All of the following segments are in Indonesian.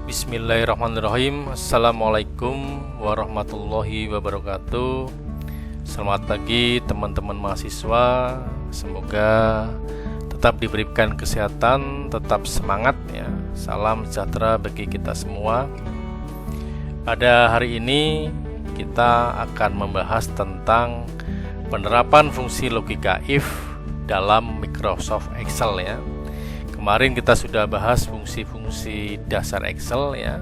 Bismillahirrahmanirrahim. Assalamualaikum warahmatullahi wabarakatuh. Selamat pagi teman-teman mahasiswa. Semoga tetap diberikan kesehatan, tetap semangat ya. Salam sejahtera bagi kita semua. Pada hari ini kita akan membahas tentang penerapan fungsi logika if dalam Microsoft Excel ya. Kemarin kita sudah bahas fungsi-fungsi dasar Excel ya.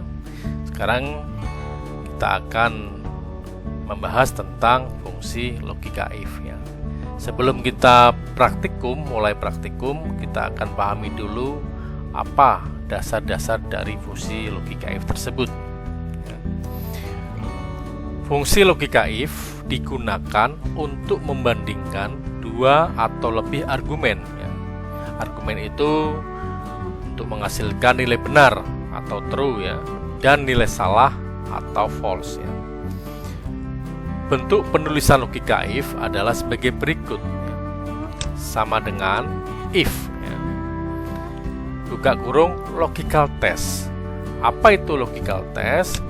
Sekarang kita akan membahas tentang fungsi logika if ya. Sebelum kita mulai praktikum, kita akan pahami dulu apa dasar-dasar dari fungsi logika if tersebut. Fungsi logika if digunakan untuk membandingkan dua atau lebih argumen ya. Argumen itu untuk menghasilkan nilai benar atau true ya, dan nilai salah atau false ya. Bentuk penulisan logika if adalah sebagai berikut ya. Sama dengan if ya. Buka kurung logical test. Apa itu logical test?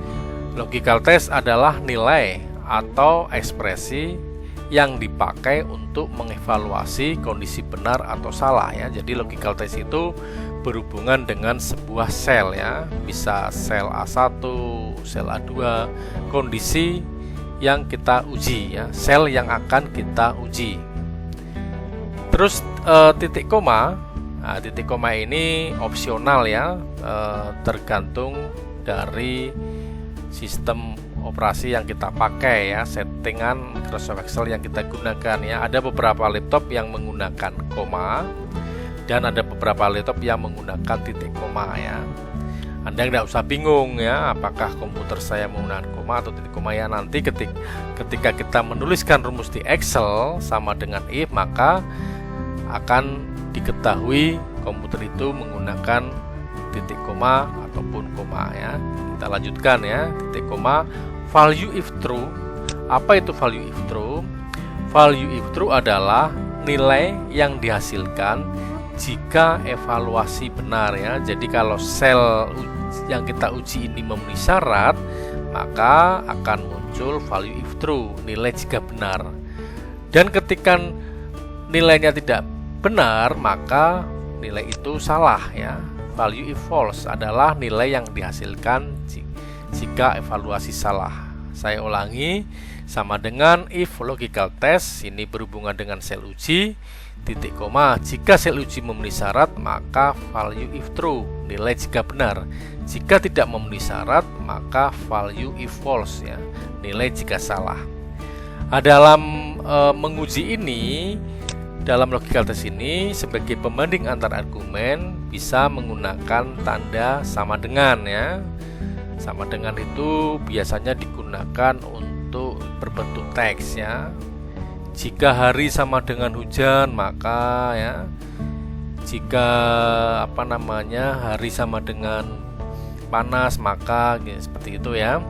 Logical test adalah nilai atau ekspresi yang dipakai untuk mengevaluasi kondisi benar atau salah ya. Jadi logical test itu berhubungan dengan sebuah sel ya, bisa sel A1, sel A2, kondisi yang kita uji ya, sel yang akan kita uji. Terus titik koma. Nah, titik koma ini opsional ya, tergantung dari sistem operasi yang kita pakai ya, settingan Microsoft Excel yang kita gunakan ya. Ada beberapa laptop yang menggunakan koma dan ada beberapa laptop yang menggunakan titik koma ya. Anda tidak usah bingung ya, apakah komputer saya menggunakan koma atau titik koma ya. Nanti ketika kita menuliskan rumus di Excel sama dengan if, maka akan diketahui komputer itu menggunakan titik koma ataupun koma ya. Kita lanjutkan ya, titik koma. Value if true. Apa itu value if true? Value if true adalah nilai yang dihasilkan jika evaluasi benar ya. Jadi kalau sel yang kita uji ini memenuhi syarat, maka akan muncul value if true, nilai jika benar. Dan ketika nilainya tidak benar, maka nilai itu salah ya. Value if false adalah nilai yang dihasilkan jika evaluasi salah. Saya ulangi, sama dengan if logical test, ini berhubungan dengan sel uji, titik koma, jika sel uji memenuhi syarat, maka value if true, nilai jika benar. Jika tidak memenuhi syarat, maka value if false ya, nilai jika salah. Dalam menguji ini, dalam logical test ini, sebagai pembanding antar argumen bisa menggunakan tanda sama dengan ya. Sama dengan itu biasanya digunakan untuk berbentuk teks ya. Jika hari sama dengan hujan, maka ya, jika hari sama dengan panas, maka ya, seperti itu ya.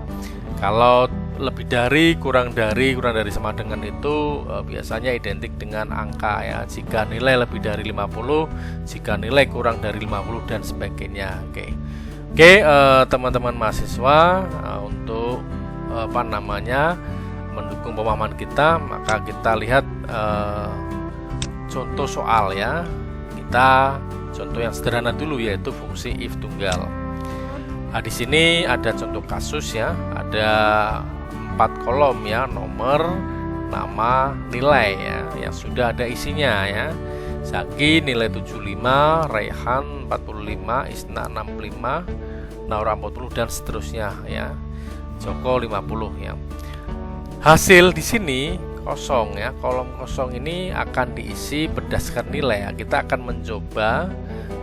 Kalau lebih dari, kurang dari sama dengan itu biasanya identik dengan angka ya. Jika nilai lebih dari 50, jika nilai kurang dari 50 dan sebagainya. Oke, teman-teman mahasiswa, untuk mendukung pemahaman kita, maka kita lihat contoh soal ya. Kita contoh yang sederhana dulu, yaitu fungsi if tunggal. Nah, di sini ada contoh kasus ya, ada 4 kolom ya, nomor, nama, nilai ya, yang sudah ada isinya ya. Zaki nilai 75, Raihan 45, Isna 65, Naura 40 dan seterusnya ya. Joko 50 ya. Hasil di sini kosong ya. Kolom kosong ini akan diisi berdasarkan nilai ya. Kita akan mencoba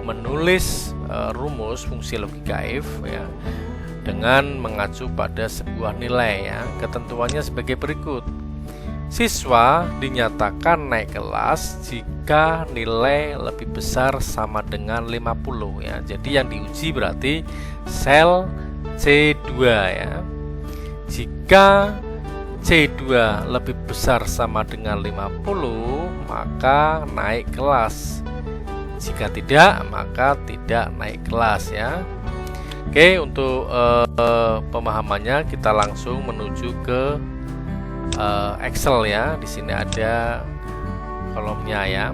menulis rumus fungsi logika if ya, dengan mengacu pada sebuah nilai ya. Ketentuannya sebagai berikut. Siswa dinyatakan naik kelas jika nilai lebih besar sama dengan 50 ya. Jadi yang diuji berarti sel C2 ya. Jika C2 lebih besar sama dengan 50, maka naik kelas. Jika tidak, maka tidak naik kelas ya. Oke, untuk pemahamannya kita langsung menuju ke Excel ya. Di sini ada kolomnya ya.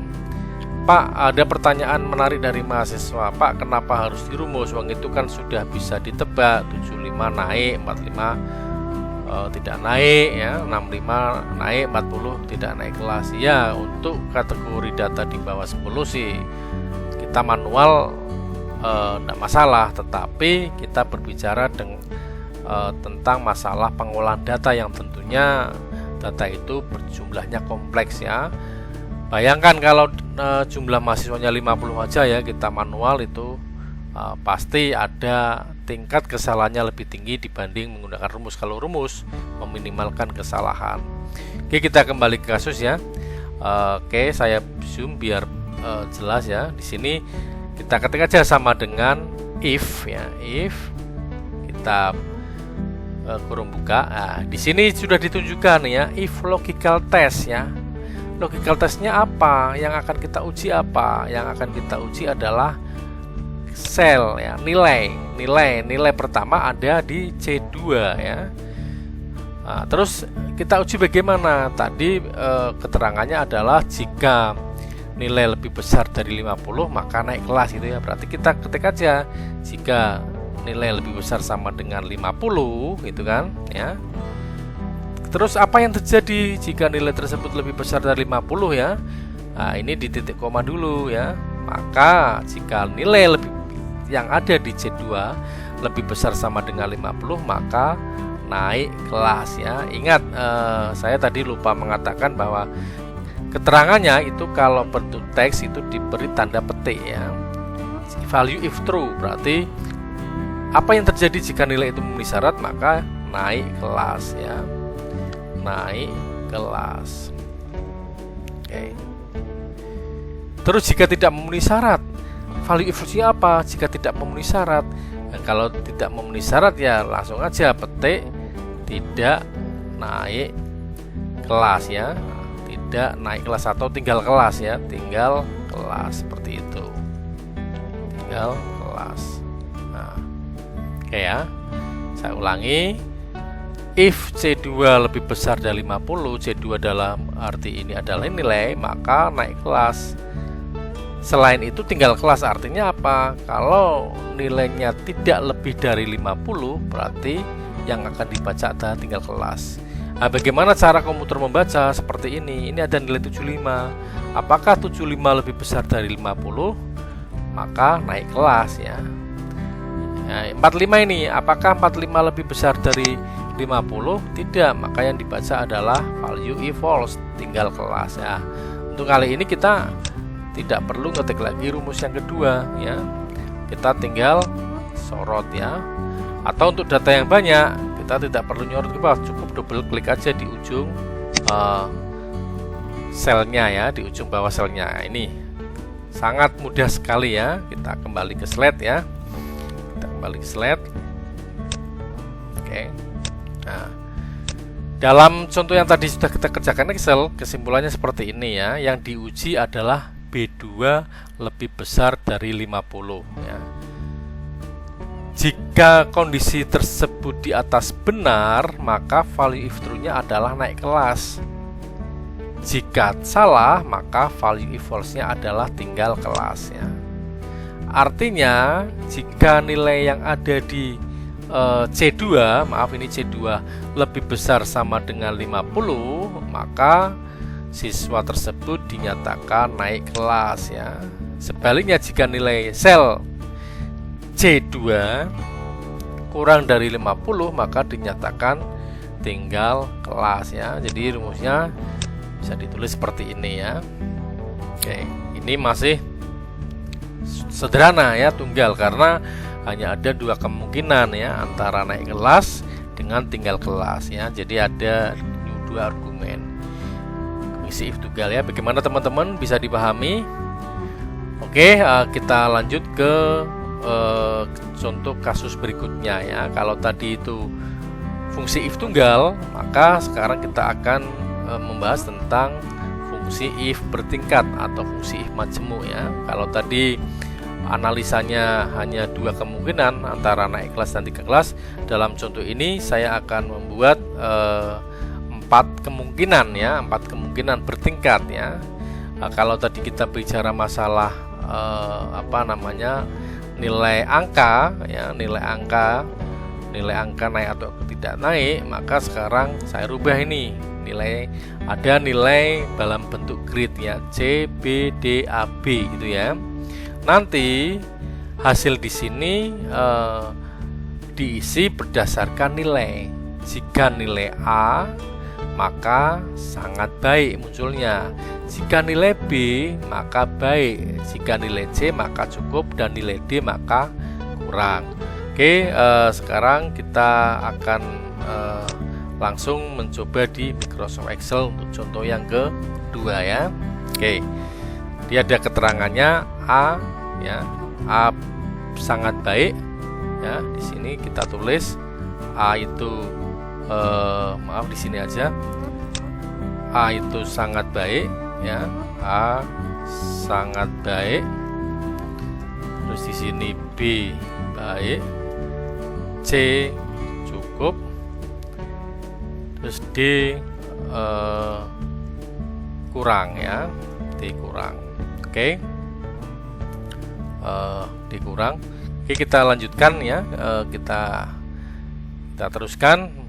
Pak, ada pertanyaan menarik dari mahasiswa. Pak, kenapa harus dirumus? Uang itu kan sudah bisa ditebak. 75 naik, 45 tidak naik ya, 65 naik, 40 tidak naik kelas. Ya, untuk kategori data di bawah 10 sih kita manual tidak masalah, tetapi kita berbicara tentang masalah pengolahan data yang tentunya data itu berjumlahnya kompleks ya. Bayangkan kalau jumlah mahasiswanya 50 aja ya, kita manual itu pasti ada tingkat kesalahannya lebih tinggi dibanding menggunakan rumus. Kalau rumus meminimalkan kesalahan. Oke, kita kembali ke kasus ya. Oke, saya zoom biar jelas ya. Di sini kita ketik aja sama dengan if ya, if kita kurung buka. Nah, di sini sudah ditunjukkan ya, if logical test ya. Logical testnya apa? Yang akan kita uji apa? Yang akan kita uji adalah sel ya, nilai pertama ada di C2 ya. Nah, terus kita uji bagaimana? Tadi keterangannya adalah jika nilai lebih besar dari 50 maka naik kelas gitu ya. Berarti kita ketik aja jika nilai lebih besar sama dengan 50 gitu kan ya. Terus apa yang terjadi jika nilai tersebut lebih besar dari 50 ya? Nah, ini di titik koma dulu ya. Maka jika nilai yang ada di C2 lebih besar sama dengan 50 maka naik kelas ya. Ingat, saya tadi lupa mengatakan bahwa keterangannya itu kalau bentuk teks itu diberi tanda petik ya. Value if true, berarti apa yang terjadi jika nilai itu memenuhi syarat maka naik kelas ya. Naik kelas. Oke. Terus jika tidak memenuhi syarat, value if-nya apa? Jika tidak memenuhi syarat, nah, kalau tidak memenuhi syarat ya langsung aja petik tidak naik kelas ya. Tidak naik kelas atau tinggal kelas ya, tinggal kelas seperti itu. Tinggal kelas. Nah, oke ya. Saya ulangi. If C2 lebih besar dari 50, C2 dalam arti ini adalah nilai, maka naik kelas. Selain itu tinggal kelas artinya apa? Kalau nilainya tidak lebih dari 50, berarti yang akan dibaca adalah tinggal kelas. Nah, bagaimana cara komputer membaca? Seperti ini. Ini ada nilai 75. Apakah 75 lebih besar dari 50? Maka naik kelas ya. Nah, 45 ini, apakah 45 lebih besar dari 50? Tidak, maka yang dibaca adalah value if false, tinggal kelas ya. Untuk kali ini kita tidak perlu ngetik lagi rumus yang kedua ya. Kita tinggal sorot ya. Atau untuk data yang banyak kita tidak perlu nyorot ke bawah, cukup double klik aja di ujung selnya ya, di ujung bawah selnya. Ini sangat mudah sekali ya. Kita kembali ke slide ya. Kita kembali ke slide. Oke. Nah, dalam contoh yang tadi sudah kita kerjakan Excel, kesimpulannya seperti ini ya. Yang diuji adalah B2 lebih besar dari 50 ya. Jika kondisi tersebut di atas benar, maka value if true-nya adalah naik kelas. Jika salah, maka value if false-nya adalah tinggal kelas ya. Artinya, jika nilai yang ada di C2, maaf ini C2 lebih besar sama dengan 50, maka siswa tersebut dinyatakan naik kelas ya. Sebaliknya jika nilai sel C2 kurang dari 50 maka dinyatakan tinggal kelas ya. Jadi rumusnya bisa ditulis seperti ini ya. Oke, ini masih sederhana ya, tunggal, karena hanya ada dua kemungkinan ya, antara naik kelas dengan tinggal kelas ya. Jadi ada dua argumen. Isi if tunggal ya. Bagaimana teman-teman, bisa dipahami? Oke, kita lanjut ke contoh kasus berikutnya ya. Kalau tadi itu fungsi if tunggal, maka sekarang kita akan membahas tentang fungsi if bertingkat atau fungsi if majemuk ya. Kalau tadi analisanya hanya dua kemungkinan antara naik kelas dan 3 kelas, dalam contoh ini saya akan membuat 4 kemungkinan ya, 4 kemungkinan bertingkat ya. Kalau tadi kita bicara masalah nilai angka ya, nilai angka naik atau tidak naik, maka sekarang saya rubah ini ada nilai dalam bentuk grid ya, C, B, D, A, B gitu ya. Nanti hasil di sini diisi berdasarkan nilai. Jika nilai A, maka sangat baik munculnya. Jika nilai B, maka baik. Jika nilai C, maka cukup, dan nilai D maka kurang. Oke, sekarang kita akan langsung mencoba di Microsoft Excel untuk contoh yang kedua ya. Oke, dia ada keterangannya A ya, A sangat baik ya. Di sini kita tulis A itu di sini aja, A itu sangat baik ya, A sangat baik. Terus di sini B baik, C cukup, terus D kurang ya, D kurang. Oke, D kurang. Oke, kita lanjutkan ya, kita teruskan.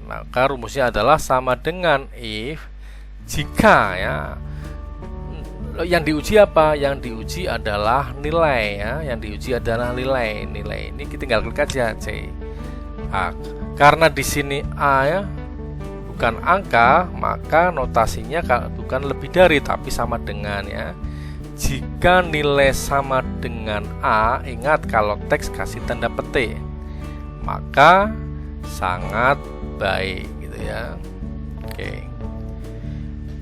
Maka rumusnya adalah sama dengan if jika ya, yang diuji apa? Yang diuji adalah nilai ya, yang diuji adalah nilai ini kita tinggal klik aja C. Karena di sini A ya bukan angka, maka notasinya bukan lebih dari tapi sama dengan ya. Jika nilai sama dengan A, ingat kalau teks kasih tanda petik, maka sangat baik gitu ya. Oke.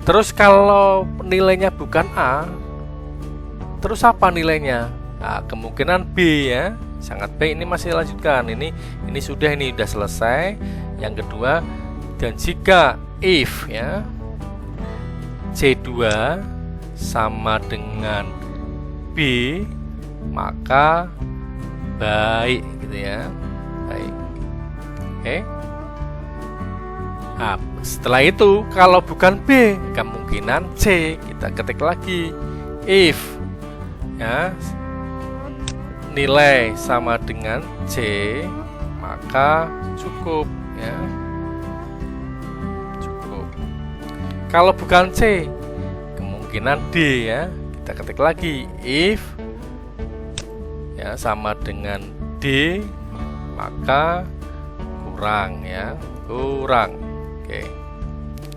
Terus kalau nilainya bukan A, terus apa nilainya? Nah, kemungkinan B ya. Sangat baik, ini masih lanjutkan. Ini sudah selesai. Yang kedua, dan jika if ya C2 sama dengan B, maka baik gitu ya. Baik. Oke. Nah, setelah itu kalau bukan B, kemungkinan C. Kita ketik lagi if ya nilai sama dengan C, maka cukup ya, cukup. Kalau bukan C, kemungkinan D ya. Kita ketik lagi if ya sama dengan D, maka kurang ya, kurang. Oke,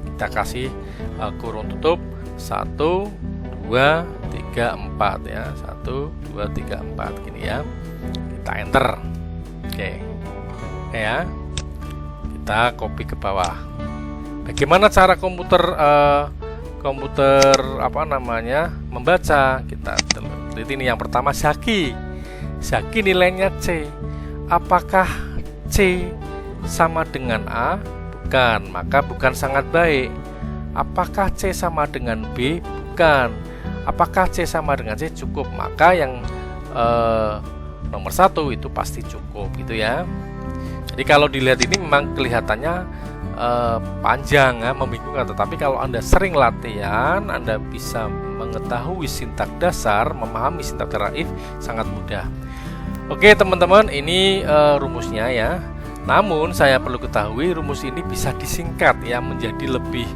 kita kasih kurung tutup 1, 2, 3, 4 ya, 1, 2, 3, 4 gini ya. Kita enter. Oke ya, kita copy ke bawah. Bagaimana cara komputer membaca? Kita lihat ini yang pertama, Zaki nilainya C. Apakah C sama dengan A? Bukan, maka bukan sangat baik. Apakah C sama dengan B? Bukan. Apakah C sama dengan C? Cukup. Maka yang nomor 1 itu pasti cukup gitu ya. Jadi kalau dilihat ini memang kelihatannya panjang ya, membingungkan. Tetapi kalau Anda sering latihan, Anda bisa mengetahui sintak dasar, memahami sintak dasar if sangat mudah. Oke teman-teman, ini rumusnya ya. Namun saya perlu ketahui rumus ini bisa disingkat ya menjadi lebih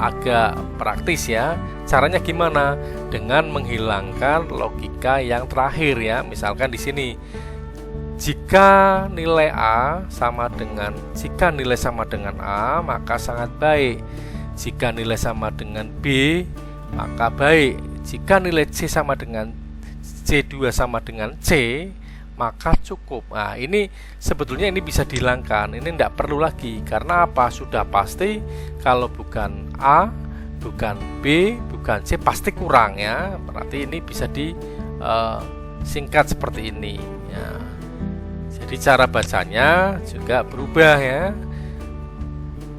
agak praktis ya. Caranya gimana? Dengan menghilangkan logika yang terakhir ya. Misalkan di sini jika nilai sama dengan A, maka sangat baik. Jika nilai sama dengan B, maka baik. Jika nilai C sama dengan C2 sama dengan C, maka cukup. Nah, ini sebetulnya ini bisa dihilangkan. Ini tidak perlu lagi. Karena apa? Sudah pasti kalau bukan A, bukan B, bukan C, pasti kurang ya. Berarti ini bisa disingkat seperti ini ya. Jadi cara bacanya juga berubah ya.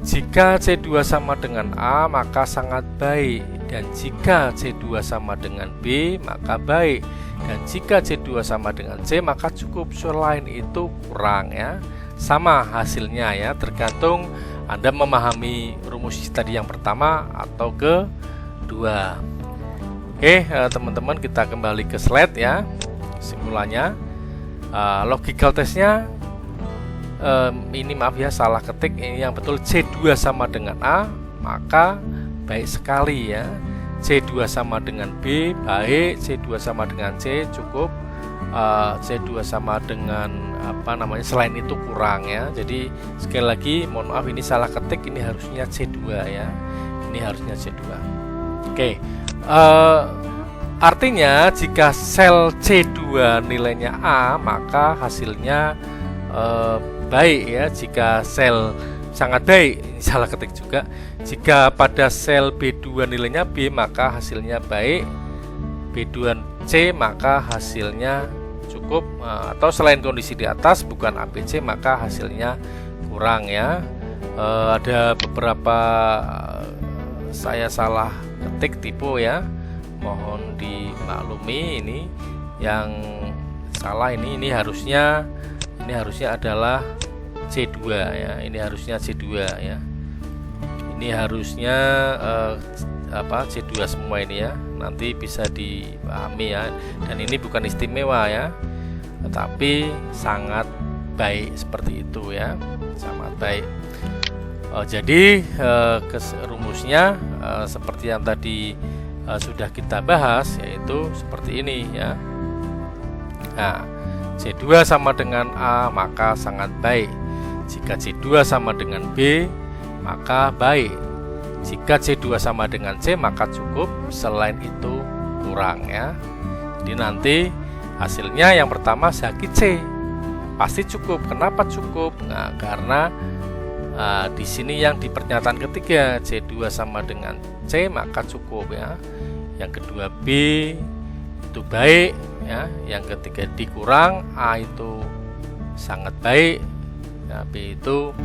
Jika C2 sama dengan A, maka sangat baik. Dan jika C2 sama dengan B, maka baik. Dan jika C2 sama dengan C, maka cukup. Selain itu kurang ya. Sama hasilnya ya, tergantung Anda memahami rumus tadi yang pertama atau kedua. Oke, teman-teman, kita kembali ke slide ya. Simpulannya, logical testnya ini maaf ya, salah ketik. Ini yang betul, C2 sama dengan A, maka baik sekali ya. C2 sama dengan B, baik. C2 sama dengan C, cukup. C2 sama dengan selain itu kurang ya. Jadi sekali lagi mohon maaf, ini salah ketik, ini harusnya C2 ya. Ini harusnya C2. Oke. Artinya jika sel C2 nilainya A, maka hasilnya baik ya. Jika sel sangat baik, ini salah ketik juga. Jika pada sel B2 nilainya B, maka hasilnya baik. B2 C, maka hasilnya cukup. Atau selain kondisi di atas bukan ABC, maka hasilnya kurang ya. Ada beberapa saya salah ketik tipe ya, mohon dimaklumi. Ini yang salah, ini harusnya adalah C2 ya. Ini harusnya C2 ya. Ini harusnya C2 semua ini ya. Nanti bisa dipahami ya. Dan ini bukan istimewa ya, tetapi sangat baik seperti itu ya. Sangat baik. Jadi rumusnya seperti yang tadi sudah kita bahas, yaitu seperti ini ya. Nah, C2 sama dengan A, maka sangat baik. Jika C2 sama dengan B, maka baik. Jika C2 sama dengan C, maka cukup. Selain itu kurang ya. Jadi nanti hasilnya yang pertama sakit C, pasti cukup. Kenapa cukup? Nah, karena di sini yang di pernyataan ketiga, C2 sama dengan C, maka cukup ya. Yang kedua B itu baik ya. Yang ketiga D kurang, A itu sangat baik ya, B itu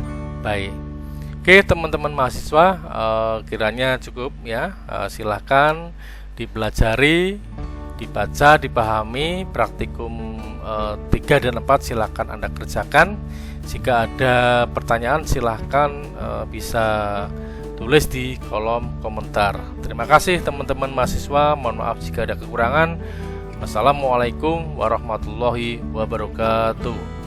baik. Oke teman-teman mahasiswa, kiranya cukup ya. Silahkan dipelajari, dibaca, dipahami. Praktikum 3 dan 4 silahkan Anda kerjakan. Jika ada pertanyaan silahkan bisa tulis di kolom komentar. Terima kasih teman-teman mahasiswa. Mohon maaf jika ada kekurangan. Wassalamualaikum warahmatullahi wabarakatuh.